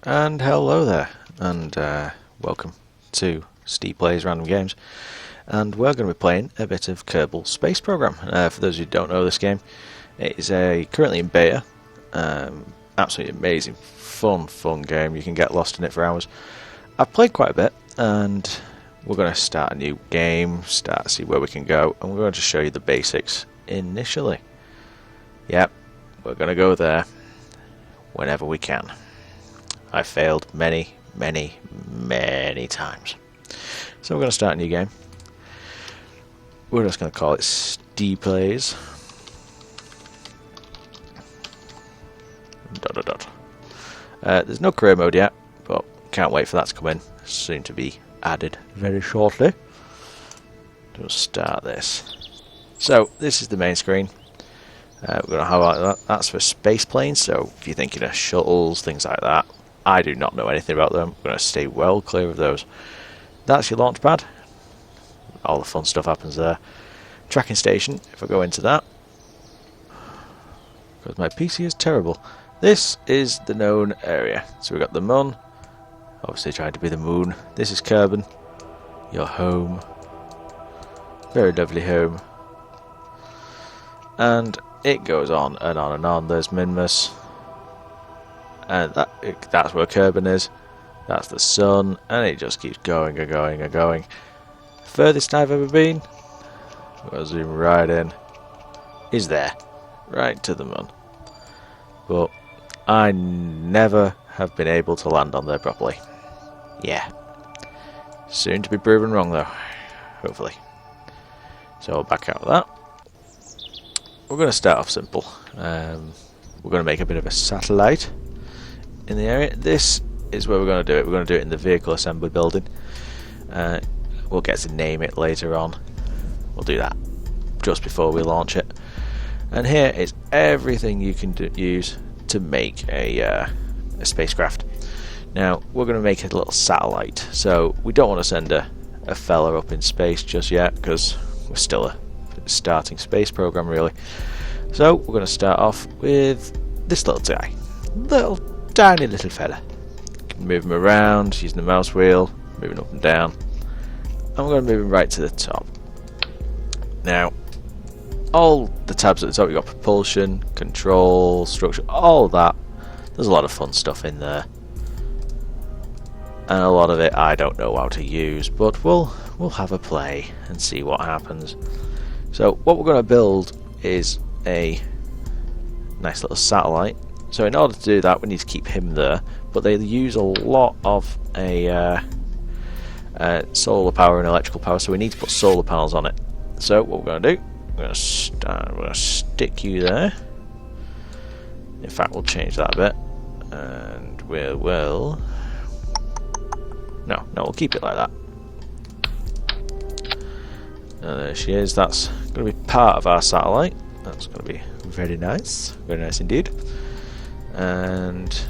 And hello there, and welcome to Steve Plays Random Games. And we're going to be playing a bit of Kerbal Space Program. For those who don't know this game, it is currently in beta. Absolutely amazing, fun game. You can get lost in it for hours. I've played quite a bit, and we're going to start a new game, see where we can go, and we're going to show you the basics initially. Yep, we're going to go there whenever we can. I failed many times. So we're going to start a new game. We're just going to call it Steve Plays. There's no career mode yet, but can't wait for that to come in. Soon to be added very shortly. We'll start this. So this is the main screen. We're going to highlight that. That's for space planes. So if you're thinking of shuttles, things like that. I do not know anything about them. I'm going to stay well clear of those. That's your launch pad. All the fun stuff happens there. Tracking station, if I go into that. Because my PC is terrible. This is the known area. So we've got the Mun. Obviously trying to be the moon. This is Kerbal. Your home. Very lovely home. And it goes on and on and on. There's Minmus. And that's where Kerbal is. That's the sun, and it just keeps going and going and going. Furthest I've ever been, we'll zoom right in, is there, right to the Mun. But I never have been able to land on there properly. Yeah. Soon to be proven wrong though, hopefully. So I'll back out of that. We're going to start off simple. We're going to make a bit of a satellite in the area. This is where we're going to do it. We're going to do it in the vehicle assembly building. We'll get to name it later on. We'll do that just before we launch it. And here is everything you can use to make a spacecraft. Now we're going to make a little satellite. So we don't want to send a fella up in space just yet because we're still a starting space program really. So we're going to start off with this little guy. Tiny little fella. Move him around using the mouse wheel, moving up and down. And we're going to move him right to the top. Now, all the tabs at the top, you've got propulsion, control, structure, all of that. There's a lot of fun stuff in there. And a lot of it I don't know how to use, but we'll have a play and see what happens. So what we're going to build is a nice little satellite. So in order to do that, we need to keep him there, but they use a lot of solar power and electrical power, so we need to put solar panels on it. So what we're going to do, we're going to stick you there. In fact, we'll change that a bit, and we'll keep it like that. And there she is. That's going to be part of our satellite. That's going to be very nice indeed. And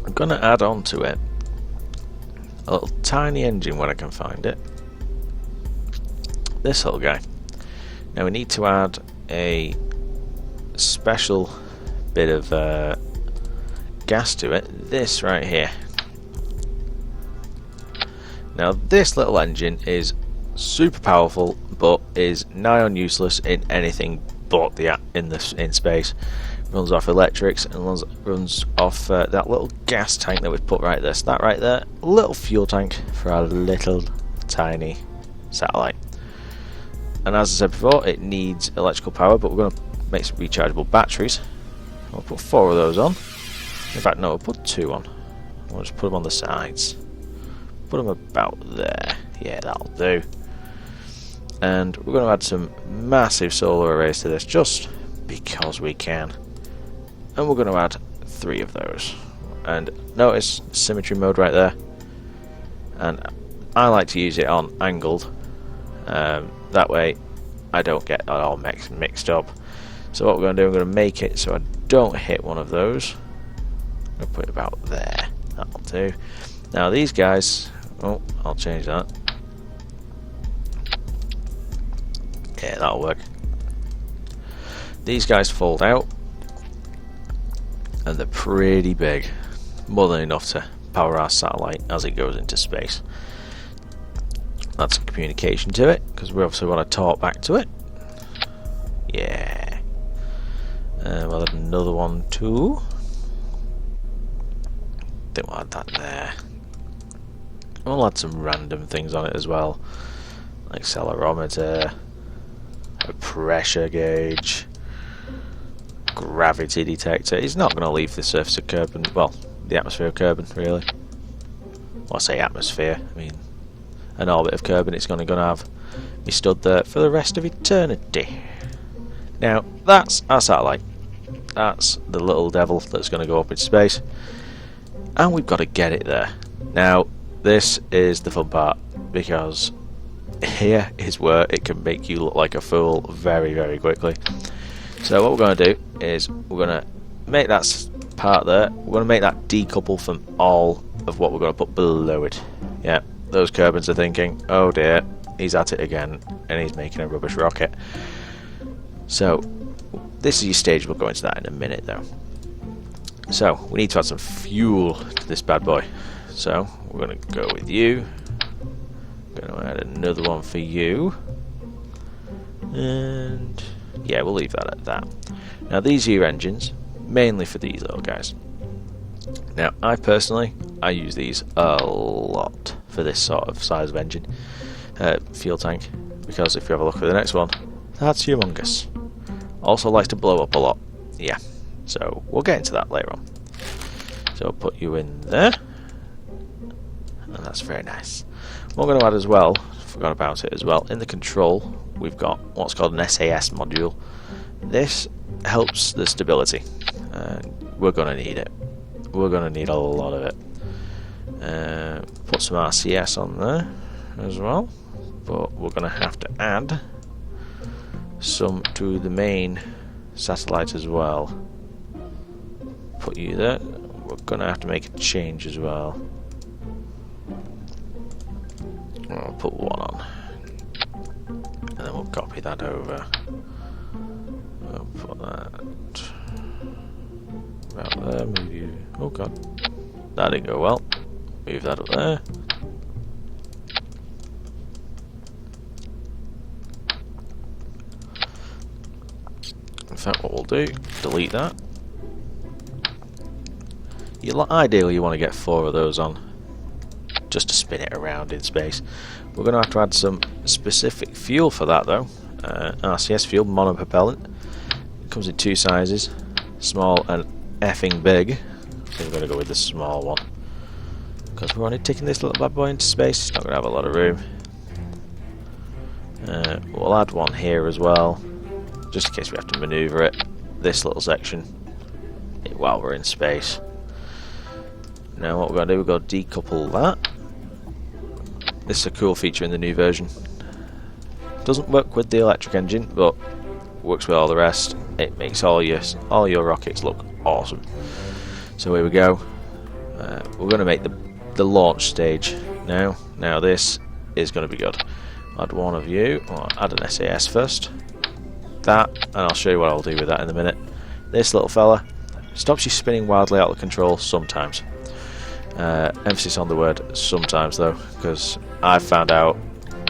I'm going to add on to it a little tiny engine when I can find it. This little guy. Now we need to add a special bit of gas to it. This right here. Now this little engine is super powerful, but is nigh on useless in anything but in space. Runs off electrics and runs off that little gas tank that we've put right there. So that right there, a little fuel tank for our little tiny satellite. And as I said before, it needs electrical power, but we're going to make some rechargeable batteries. We'll put 4 of those on. In fact, no, we'll put 2 on. We'll just put them on the sides. Put them about there. Yeah, that'll do. And we're going to add some massive solar arrays to this, just because we can. And we're going to add 3 of those. And notice symmetry mode right there. And I like to use it on angled. That way I don't get that all mixed up. So what we're going to do, I'm going to make it so I don't hit one of those. I'm going to put it about there. That'll do. Now these guys, oh, I'll change that. Yeah, that'll work. These guys fold out, and they're pretty big. more than enough to power our satellite as it goes into space. That's a communication to it, because we obviously want to talk back to it. Yeah. We'll add another one too. Then we'll add that there. We'll add some random things on it as well, like accelerometer, a pressure gauge, gravity detector. It's not going to leave the surface of Kerbal, well, the atmosphere of Kerbal, really. Well, I say atmosphere, I mean an orbit of Kerbal. It's going to have be stood there for the rest of eternity. Now, that's our satellite. That's the little devil that's going to go up in space, and we've got to get it there. Now, this is the fun part, because here is where it can make you look like a fool very, very quickly. So what we're going to do is we're going to make that part there, we're going to make that decouple from all of what we're going to put below it. Yeah, those Kerbals are thinking, oh dear, he's at it again, and he's making a rubbish rocket. So this is your stage. We'll go into that in a minute though. So we need to add some fuel to this bad boy. So we're going to go with you. I'm going to add another one for you. And yeah, we'll leave that at that. Now these are your engines, mainly for these little guys. Now I personally, I use these a lot for this sort of size of engine, fuel tank, because if you have a look at the next one, that's humongous. Also likes to blow up a lot. Yeah, so we'll get into that later on. So I'll put you in there, and that's very nice. What we're going to add as well, forgot about it as well, in the control we've got what's called an SAS module. This helps the stability, and we're going to need it. We're going to need a lot of it. Put some RCS on there as well, but we're going to have to add some to the main satellite as well. Put you there. We're going to have to make a change as well. I'll put one on, and then we'll copy that over. I'll put that about there. Move you. Oh god, that didn't go well. Move that up there. In fact, what we'll do, delete that. Ideally, you want to get 4 of those on, just to spin it around in space. We're going to have to add some specific fuel for that though. RCS fuel, monopropellant. It comes in 2 sizes, small and effing big. I think we're going to go with the small one, because we're only taking this little bad boy into space. It's not going to have a lot of room. We'll add one here as well, just in case we have to maneuver it, this little section, while we're in space. Now what we're going to do, we're going to decouple that. This is a cool feature in the new version. Doesn't work with the electric engine, but works with all the rest. It makes all your rockets look awesome. So here we go. We're going to make the launch stage now. Now this is going to be good. Add one of you. I'll add an SAS first. That, and I'll show you what I'll do with that in a minute. This little fella stops you spinning wildly out of control sometimes. Emphasis on the word sometimes though, because I've found out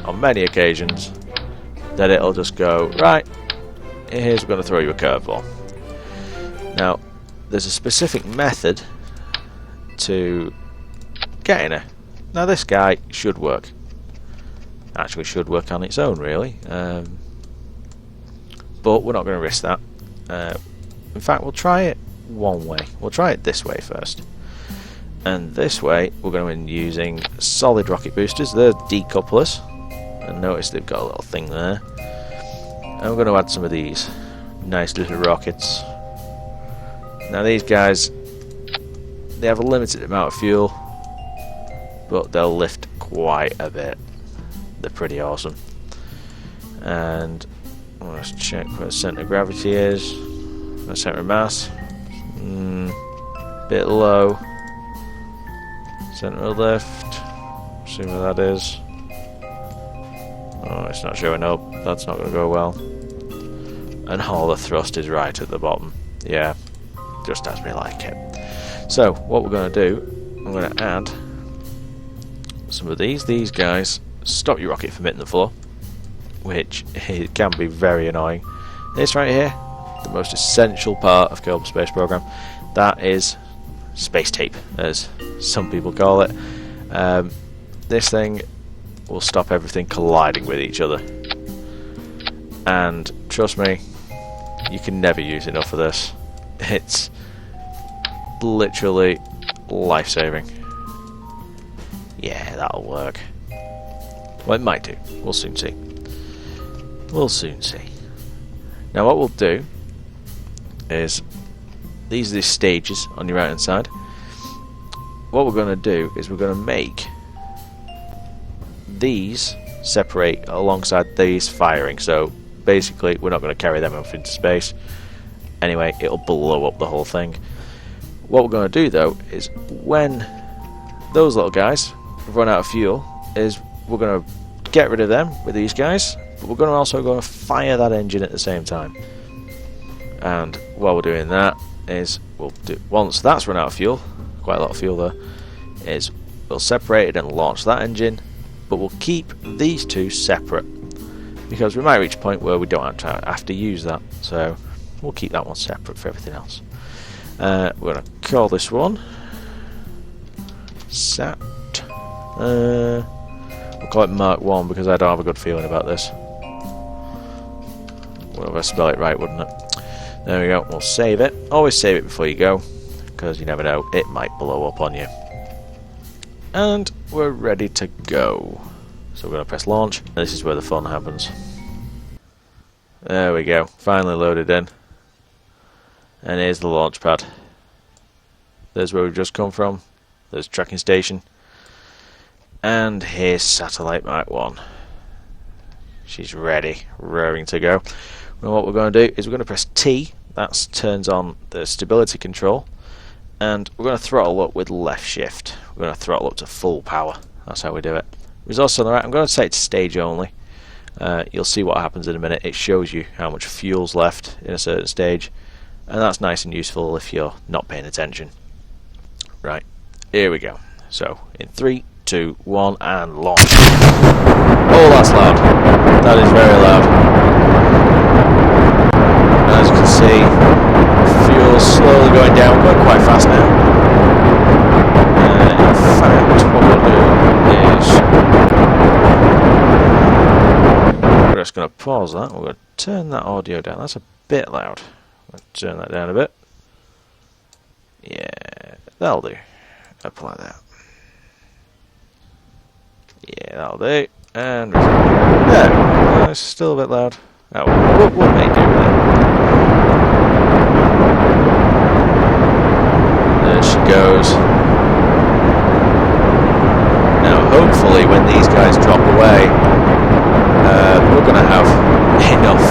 on many occasions that it'll just go, right, here's going to throw you a curveball. Now, there's a specific method to getting it. Now this guy should work. Actually should work on its own really. But we're not going to risk that. In fact, we'll try it one way. We'll try it this way first. And this way, we're going to be using solid rocket boosters. They're decouplers. And notice they've got a little thing there. And we're going to add some of these nice little rockets. Now these guys, they have a limited amount of fuel, but they'll lift quite a bit. They're pretty awesome. And let's check where the centre of gravity is. The centre of mass. Bit low. Centre of lift. See where that is. Oh, it's not showing up. That's not going to go well. And all the thrust is right at the bottom. Yeah, just as we like it. So what we're going to do, I'm going to add some of these guys stop your rocket from hitting the floor, which it can be very annoying. This right here, the most essential part of Kerbal Space Program, that is space tape, as some people call it. This thing will stop everything colliding with each other, and trust me, you can never use enough of this. It's literally life-saving. Yeah, that'll work. Well, it might do. We'll soon see. We'll soon see. Now what we'll do is, these are the stages on your right hand side. What we're going to do is we're going to make these separate alongside these firing. So basically we're not going to carry them off into space. Anyway, it'll blow up the whole thing. What we're going to do though is, when those little guys run out of fuel, is we're going to get rid of them with these guys, but we're going to also go and fire that engine at the same time. And while we're doing that, is we'll do, once that's run out of fuel, quite a lot of fuel there, is we'll separate it and launch that engine, but we'll keep these two separate because we might reach a point where we don't have to use that, so we'll keep that one separate for everything else. We're going to call this one Sat. We'll call it Mark 1 because I don't have a good feeling about this. Well, if I spell it right, wouldn't it? There we go. We'll save it. Always save it before you go, because you never know, it might blow up on you. And we're ready to go. So we're going to press launch. This is where the fun happens. There we go. Finally loaded in. And here's the launch pad. There's where we've just come from. There's tracking station. And here's satellite Mark 1. She's ready, raring to go. And what we're going to do is we're going to press T. That turns on the stability control. And we're going to throttle up with left shift. We're going to throttle up to full power. That's how we do it. Results on the right. I'm going to set it to stage only. You'll see what happens in a minute. It shows you how much fuel's left in a certain stage. And that's nice and useful if you're not paying attention. Right, here we go. So, in 3, 2, 1, and launch. Oh, that's loud. That is very loud. And as you can see, fuel's slowly going down. We're going quite fast now. In fact, what we'll do is we're just going to pause that. We're going to turn that audio down. That's a bit loud. I'll turn that down a bit. Yeah, that'll do. Apply that. Yeah, that'll do. And there. It's still a bit loud. Oh, we'll make do with it. There she goes. Now, hopefully, when these guys drop away, we're going to have enough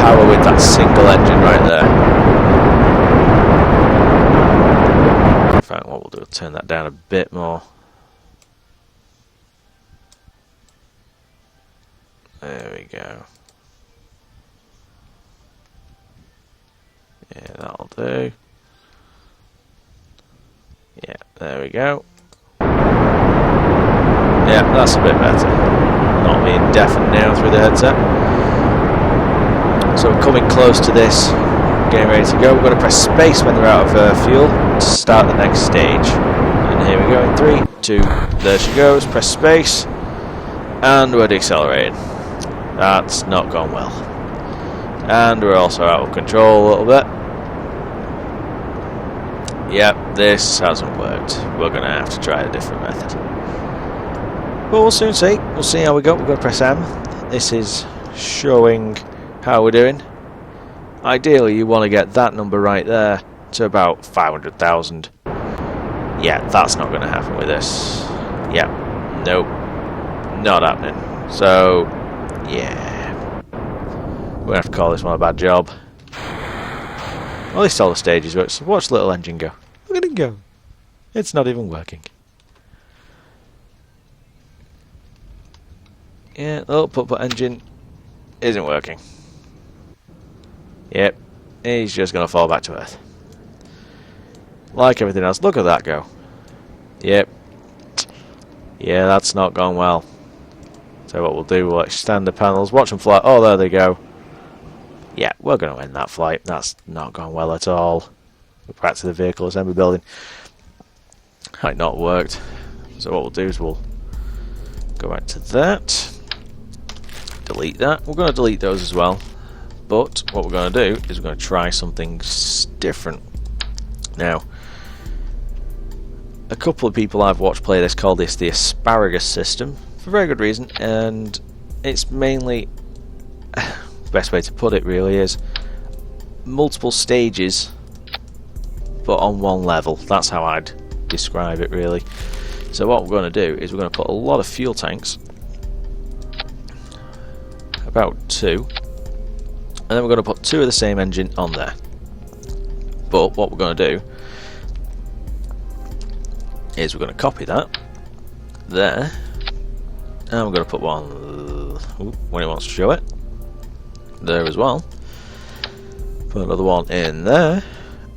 power with that single engine right there. In fact, what we'll do is turn that down a bit more. There we go. Yeah, that'll do. Yeah, there we go. Yeah, that's a bit better. Not being deafened now through the headset. So we're coming close to this, getting ready to go. We're going to press space when they're out of fuel to start the next stage. And here we go in 3, 2, there she goes. Press space, and we're decelerating. That's not gone well. And we're also out of control a little bit. Yep, this hasn't worked. We're going to have to try a different method. But we'll soon see. We'll see how we go. We're going to press M. This is showing how we're doing. Ideally, you want to get that number right there to about 500,000. Yeah, that's not going to happen with this. Yeah, nope, not happening. So, yeah, we're going to have to call this one a bad job. Well, at least all the stages work. So watch the little engine go. Look at it go. It's not even working. Yeah, the little put engine isn't working. Yep, he's just going to fall back to Earth. Like everything else. Look at that go. Yep. Yeah, that's not gone well. So what we'll do, we'll extend the panels, watch them fly. Oh, there they go. Yeah, we're going to end that flight. That's not gone well at all. We're back to the vehicle assembly building. Might not worked. So what we'll do is we'll go back to that. Delete that. We're going to delete those as well. But what we're going to do is we're going to try something different. Now, a couple of people I've watched play this call this the asparagus system for very good reason, and it's mainly the best way to put it really is multiple stages but on one level. That's how I'd describe it really. So what we're going to do is we're going to put a lot of fuel tanks, about 2, and then we're going to put 2 of the same engine on there. But what we're going to do is we're going to copy that there, and we're going to put one when it wants to show it there as well. Put another one in there,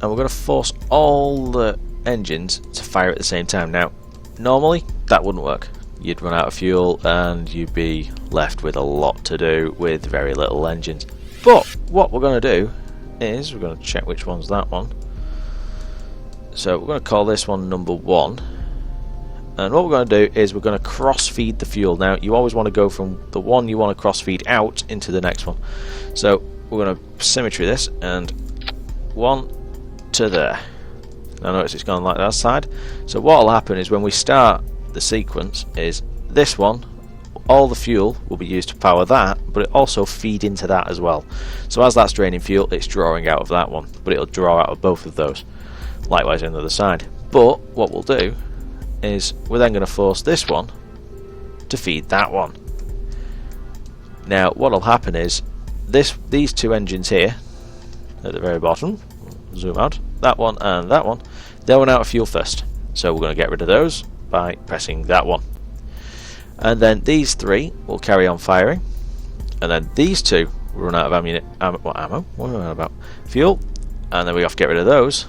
and we're going to force all the engines to fire at the same time. Now, normally that wouldn't work. You'd run out of fuel and you'd be left with a lot to do with very little engines. But what we're going to do is we're going to check which one's that one. So we're going to call this one number 1, and what we're going to do is we're going to cross feed the fuel. Now you always want to go from the one you want to cross feed out into the next one. So we're going to symmetry this, and 1 to there. Now notice it's gone like that side. So what will happen is when we start the sequence is this one, all the fuel will be used to power that, but it also feed into that as well. So as that's draining fuel, it's drawing out of that one, but it'll draw out of both of those. Likewise on the other side. But what we'll do is we're then going to force this one to feed that one. Now what will happen is these 2 engines here at the very bottom, zoom out, that one and that one, they'll run out of fuel first. So we're going to get rid of those by pressing that one. And then these 3 will carry on firing, and then these 2 will run out of ammo? What am I about? Fuel, and then we have to get rid of those.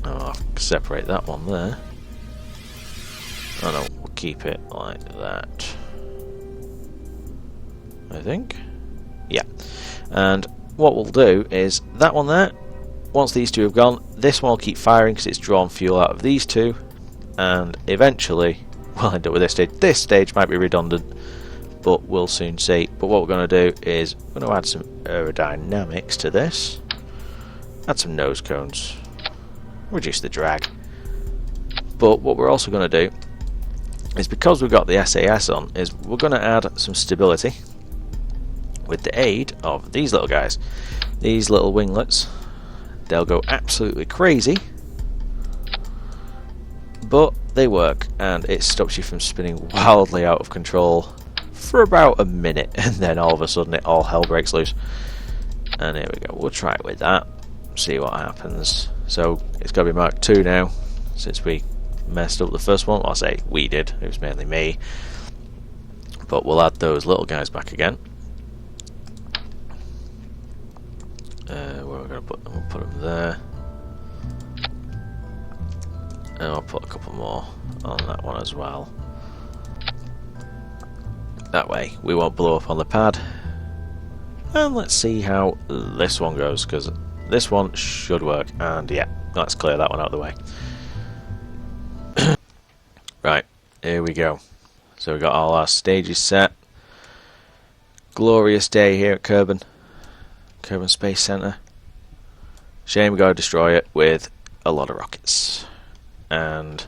I'll separate that one there. Oh no, we'll keep it like that, I think. Yeah. And what we'll do is that one there, once these 2 have gone, this one will keep firing because it's drawn fuel out of these 2, and eventually we'll end up with this stage. This stage might be redundant, but we'll soon see. But what we're going to do is we're going to add some aerodynamics to this, add some nose cones, reduce the drag. But what we're also going to do is, because we've got the SAS on, is we're going to add some stability with the aid of these little guys. These little winglets, they'll go absolutely crazy, but they work, and it stops you from spinning wildly out of control for about a minute, and then all of a sudden it all hell breaks loose. And here we go, we'll try it with that, see what happens. So it's got to be Mark 2 now, since we messed up the first one. Well, I say we did, it was mainly me. But we'll add those little guys back again. Where we're going to put them, we'll put them there. And I'll put a couple more on that one as well. That way we won't blow up on the pad. And let's see how this one goes, because this one should work. And yeah, let's clear that one out of the way. Right, here we go. So we've got all our stages set. Glorious day here at Kerbal Space Center. Shame we gotta destroy it with a lot of rockets. And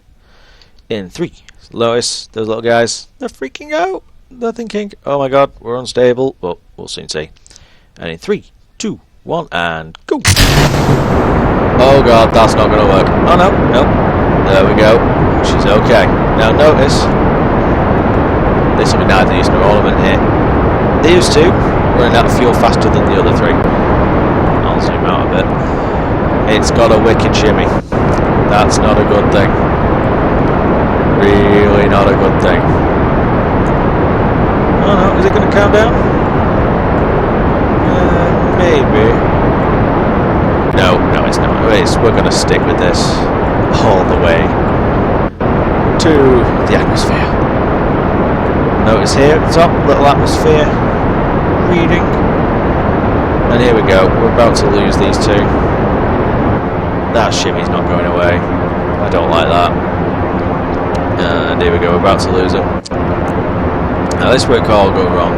in 3, Lois, those little guys, they're freaking out. They're thinking, oh my god, we're unstable. But we'll soon see. And in 3, 2, 1, and go! Oh god, that's not gonna work. Oh no, no. There we go. She's okay. Now notice, this will be neither use nor ornament here. These 2 running out of fuel faster than the other 3. I'll zoom out a bit. It's got a wicked shimmy. That's not a good thing. Really not a good thing. Oh no, is it going to calm down? Maybe. No, it's not. we're going to stick with this all the way to the atmosphere. Notice here at the top, little atmosphere reading. And here we go, we're about to lose these two. That shimmy's not going away. I don't like that. And here we go, we're about to lose it. Now this where it could all go wrong.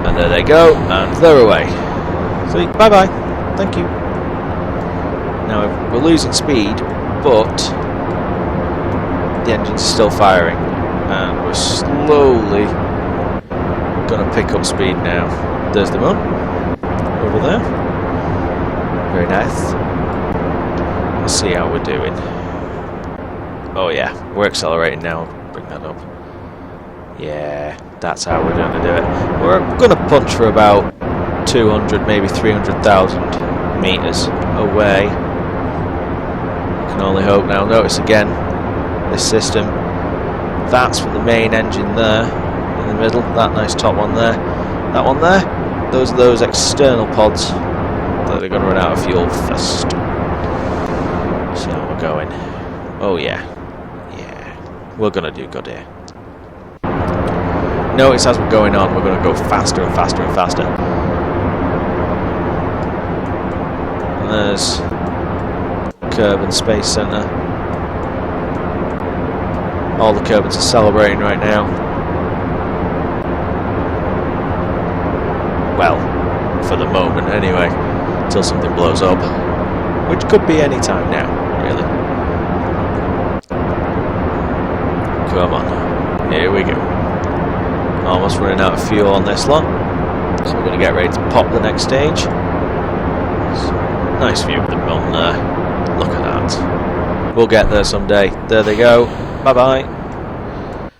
And there they go, and they're away. See, bye bye, thank you. Now we're losing speed, but the engine's still firing. And we're slowly going to pick up speed now. There's the moon, over there. Very nice. Let's see how we're doing. Oh yeah, we're accelerating now. Bring that up. Yeah, that's how we're going to do it. We're going to punch for about 200, maybe 300,000 meters away. I can only hope now. Notice again, this system. That's for the main engine there, in the middle. That nice top one there. That one there. Those are those external pods that are going to run out of fuel first. See how we're going. Oh yeah. Yeah. We're going to do good here. Notice as we're going on, we're going to go faster and faster and faster. And there's Kerbal Space Center. All the Kerbals are celebrating right now. Well, for the moment anyway, until something blows up, which could be any time now, really. Come on, here we go. Almost running out of fuel on this lot, so we're going to get ready to pop the next stage. Nice view of the moon there. Look at that. We'll get there someday. There they go. Bye bye.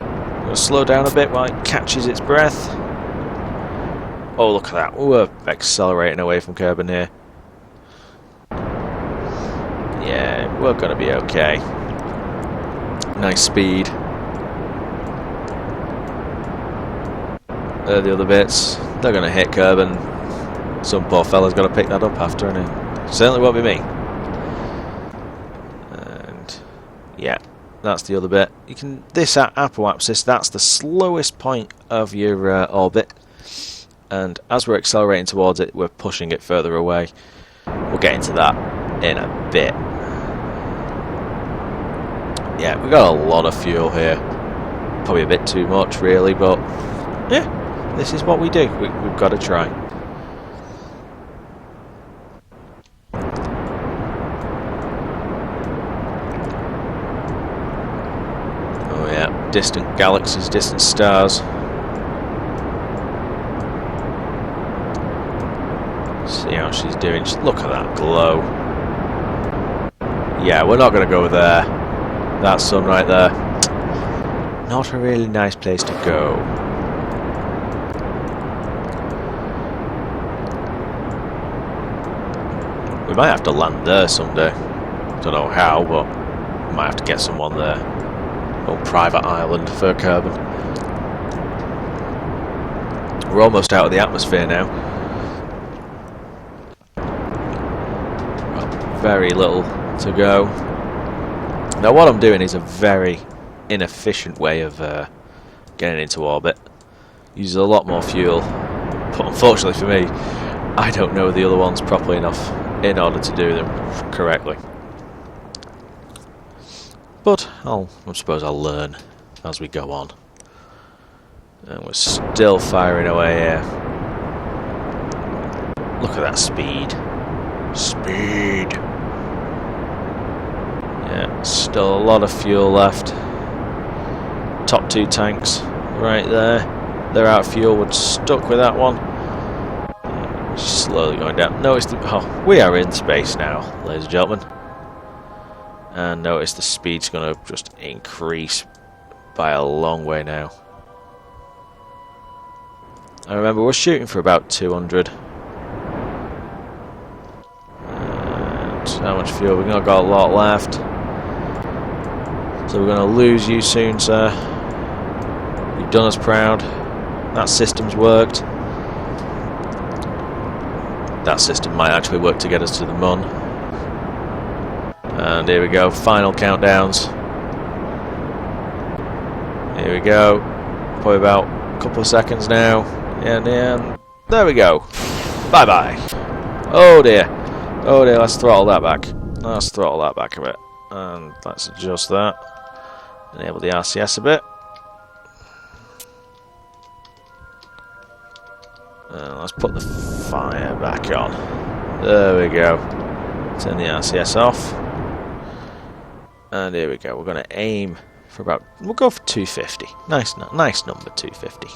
I'm going to slow down a bit while it catches its breath. Oh, look at that. We're accelerating away from Kerbal here. Yeah, we're going to be okay. Nice speed. There are the other bits. They're going to hit Kerbal. Some poor fella's got to pick that up after, and it certainly won't be me. And yeah, that's the other bit. You can this apoapsis. That's the slowest point of your orbit, and as we're accelerating towards it, we're pushing it further away. We'll get into that in a bit. Yeah, we got a lot of fuel here. Probably a bit too much, really, but yeah. This is what we do. We've got to try. Oh yeah, distant galaxies, distant stars. See how she's doing. Look at that glow. Yeah, we're not going to go there. That sun right there. Not a really nice place to go. We might have to land there someday. Don't know how, but we might have to get someone there. A little private island for Kerbal. We're almost out of the atmosphere now. Got very little to go. Now what I'm doing is a very inefficient way of getting into orbit. Uses a lot more fuel. But unfortunately for me, I don't know the other ones properly enough in order to do them correctly. But I suppose I'll learn as we go on. And we're still firing away here. Look at that speed. Speed! Yeah, still a lot of fuel left. Top two tanks right there. They're out of fuel, we're stuck with that one. Slowly going down. Notice we are in space now, ladies and gentlemen. And notice the speed's going to just increase by a long way now. I remember we're shooting for about 200. And how much fuel? We've not got a lot left. So we're going to lose you soon, sir. You've done us proud. That system's worked. That system might actually work to get us to the moon. And here we go, final countdowns. Here we go. Probably about a couple of seconds now. And there we go. Bye bye. Oh dear. Oh dear, let's throttle that back. Let's throttle that back a bit. And let's adjust that. Enable the RCS a bit. And let's put the fire back on. There we go. Turn the RCS off. And here we go. We're going to aim for about... We'll go for 250. Nice number, 250.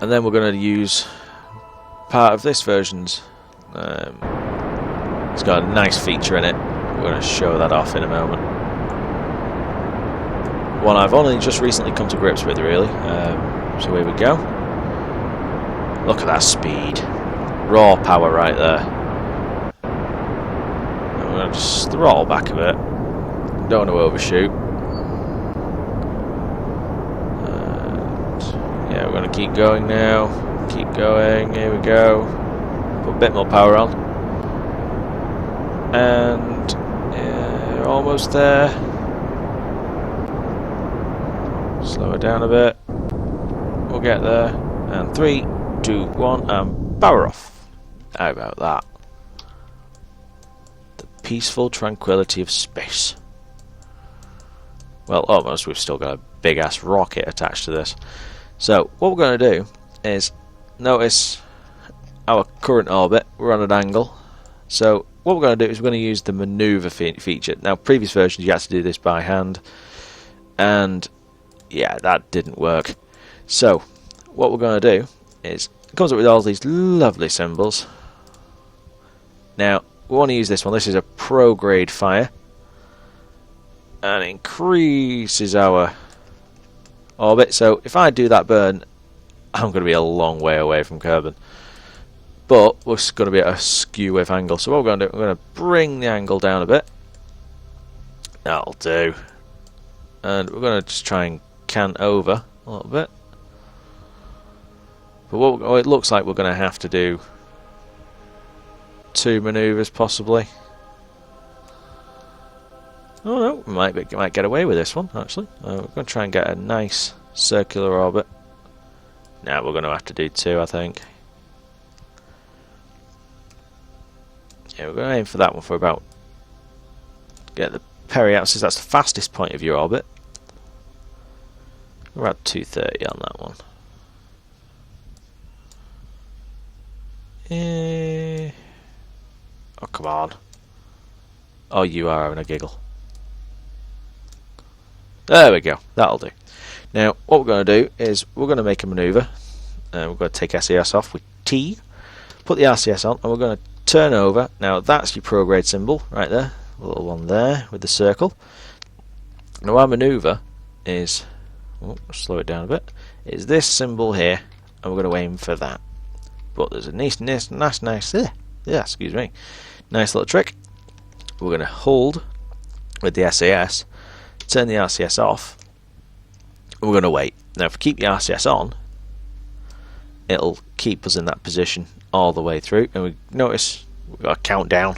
And then we're going to use part of this version's... it's got a nice feature in it. We're going to show that off in a moment. One I've only just recently come to grips with, really. So here we go. Look at that speed. Raw power right there. And we're going to just throttle back a bit. Don't want to overshoot. And yeah, we're going to keep going now. Keep going. Here we go. Put a bit more power on. And yeah, almost there. Slow it down a bit. We'll get there. And 3, 2, 1, and power off. How about that? The peaceful tranquility of space. Well, almost. We've still got a big ass rocket attached to this. So, what we're going to do is notice our current orbit. We're on an angle. So, what we're going to do is we're going to use the maneuver feature. Now, previous versions you had to do this by hand. And yeah, that didn't work. So, what we're going to do is, it comes up with all these lovely symbols. Now, we want to use this one. This is a pro grade fire. And increases our orbit. So, if I do that burn, I'm going to be a long way away from Kerbal. But we're going to be at a skew wave angle. So, what we're going to do, we're going to bring the angle down a bit. That'll do. And we're going to just try and cant over a little bit. But what it looks like we're going to have to do 2 manoeuvres possibly. Oh no, we might get away with this one actually. We're going to try and get a nice circular orbit. Now we're going to have to do 2, I think. Yeah, we're going to aim for that one for about... Get the periapsis, that's the fastest point of your orbit. We're at 230 on that one. Oh, come on. Oh, you are having a giggle. There we go. That'll do. Now, what we're going to do is we're going to make a manoeuvre. We're going to take SAS off with T. Put the RCS on, and we're going to turn over. Now, that's your prograde symbol right there. A little one there with the circle. Now, our manoeuvre is... Oh, slow it down a bit. Is this symbol here, and we're going to aim for that. But there's a nice excuse me, nice little trick. We're going to hold with the SAS, turn the RCS off, and we're going to wait. Now, if we keep the RCS on, it'll keep us in that position all the way through. And we notice we've got a countdown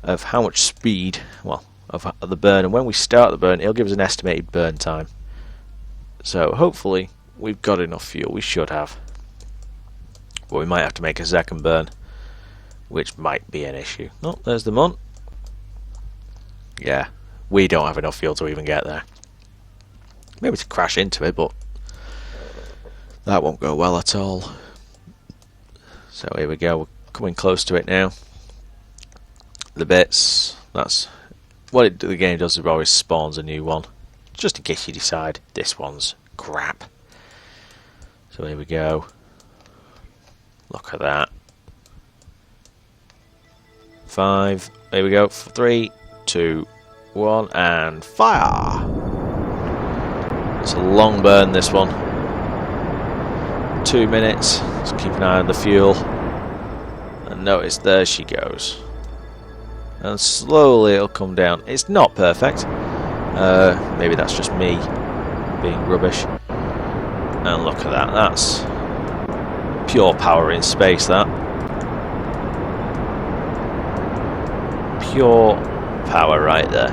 of how much speed, well, of the burn. And when we start the burn, it'll give us an estimated burn time. So hopefully we've got enough fuel. We should have. But we might have to make a second burn, which might be an issue. Oh, there's the MUN. Yeah, we don't have enough fuel to even get there. Maybe to crash into it, but that won't go well at all. So here we go. We're coming close to it now. The bits. That's what the game does. It always spawns a new one, just in case you decide this one's crap. So here we go. Look at that. 5. There we go. 3, 2, 1, and fire. It's a long burn, this one. 2 minutes. Just keep an eye on the fuel. And notice there she goes. And slowly it'll come down. It's not perfect. Maybe that's just me being rubbish. And look at that. That's pure power in space, that. pure power right there.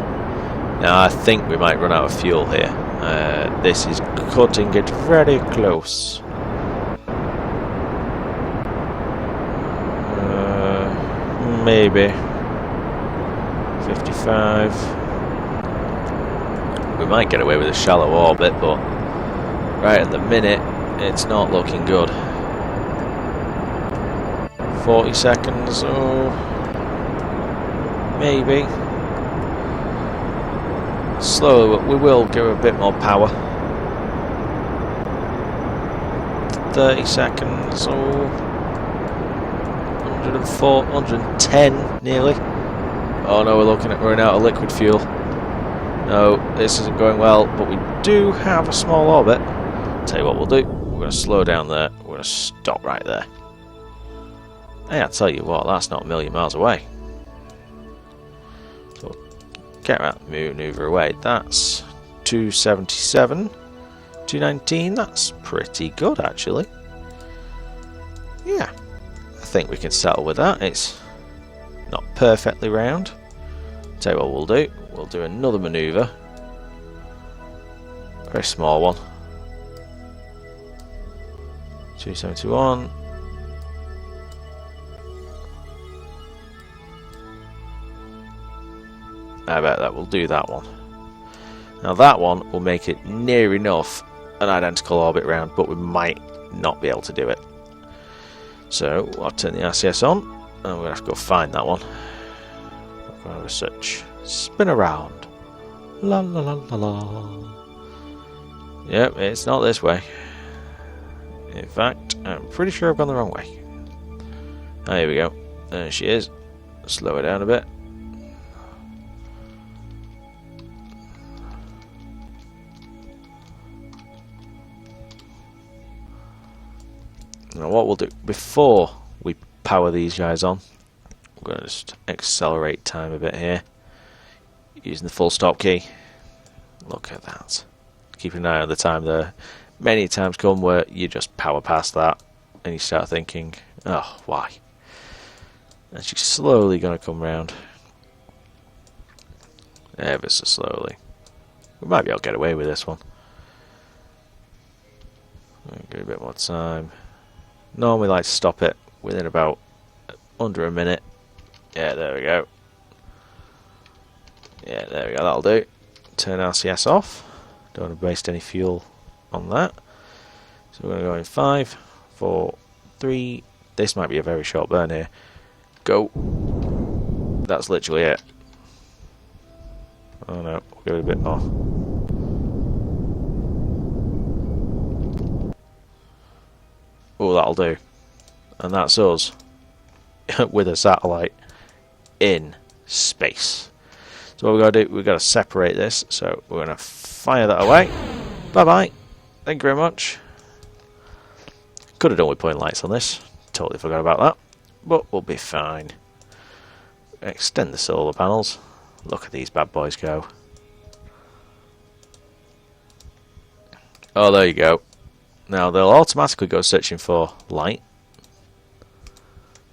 Now I think we might run out of fuel here. This is cutting it very close. Maybe 55. We might get away with a shallow orbit, but right at the minute it's not looking good. 40 seconds, oh, maybe. Slowly, but we will give it a bit more power. 30 seconds, oh. 104, 110 nearly. Oh no, we're running out of liquid fuel. No, this isn't going well, but we do have a small orbit. Tell you what we'll do, we're going to slow down there, we're going to stop right there. Hey, I tell you what, that's not a million miles away. So, get that maneuver away, that's 277, 219, that's pretty good actually. Yeah, I think we can settle with that, it's not perfectly round. Tell you what we'll do another maneuver. A very small one. 271. I bet that will do that one. Now that one will make it near enough an identical orbit round, but we might not be able to do it. So I'll turn the RCS on, and we're going to have to go find that one. We're going to research. Spin around. La la la la la. Yep, it's not this way. In fact, I'm pretty sure I've gone the wrong way. Oh, here we go. There she is. Slow her down a bit. Now what we'll do, before we power these guys on, we're going to just accelerate time a bit here. Using the full stop key. Look at that. Keep an eye on the time there. Many times come where you just power past that and you start thinking, oh, why? And she's slowly going to come round. Ever so slowly. We might be able to get away with this one. Give it a bit more time. Normally like to stop it within about under a minute. Yeah, there we go. Yeah, there we go, that'll do. Turn RCS off. Don't want to waste any fuel on that. So we're going to go in 5, 4, 3. This might be a very short burn here. Go. That's literally it. Oh no, we'll give it a bit more. Oh, that'll do. And that's us with a satellite in space. So what we've got to do, we've got to separate this. So we're going to fire that away. Bye-bye. Thank you very much. Could have done with putting lights on this. Totally forgot about that. But we'll be fine. Extend the solar panels. Look at these bad boys go. Oh, there you go. Now they'll automatically go searching for light,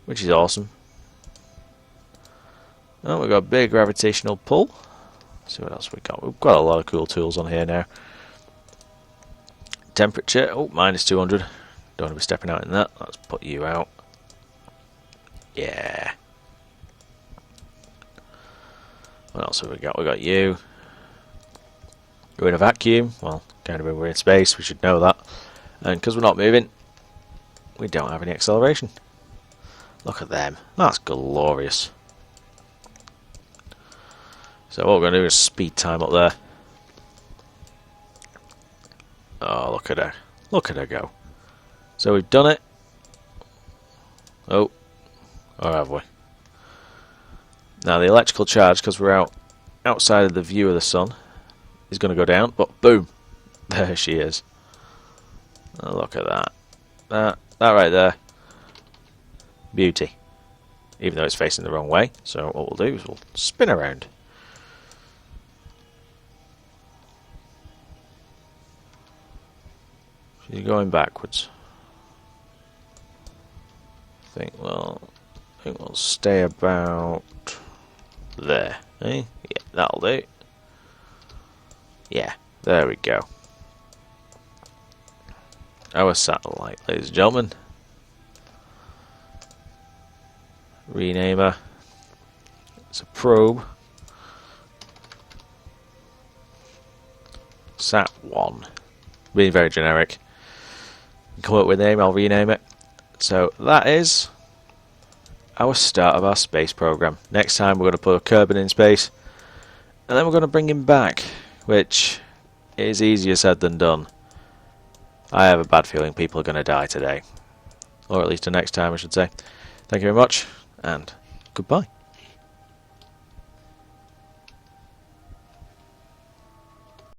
which is awesome. Oh, we've got a big gravitational pull. Let's see what else we've got. We've got a lot of cool tools on here now. Temperature, oh, minus 200. Don't want to be stepping out in that. Let's put you out. Yeah. What else have we got? We've got you. You're in a vacuum. Well, kind of when we're in space, we should know that. And because we're not moving, we don't have any acceleration. Look at them. That's glorious. So what we're going to do is speed time up there. Oh, look at her. Look at her go. So we've done it. Oh. Or have we? Now the electrical charge, because we're outside of the view of the sun, is going to go down. But boom. There she is. Oh, look at that. That right there. Beauty. Even though it's facing the wrong way. So what we'll do is we'll spin around. She's going backwards. I think we'll stay about there. Eh? Yeah, that'll do. Yeah, there we go. Our satellite, ladies and gentlemen. Rename her. It's a probe. Sat1. Being very generic. Come up with a name, I'll rename it. So that is our start of our space program. Next time we're going to put Kerbal in space, and then we're going to bring him back, which is easier said than done. I have a bad feeling people are going to die today. Or at least the next time, I should say. Thank you very much, and goodbye.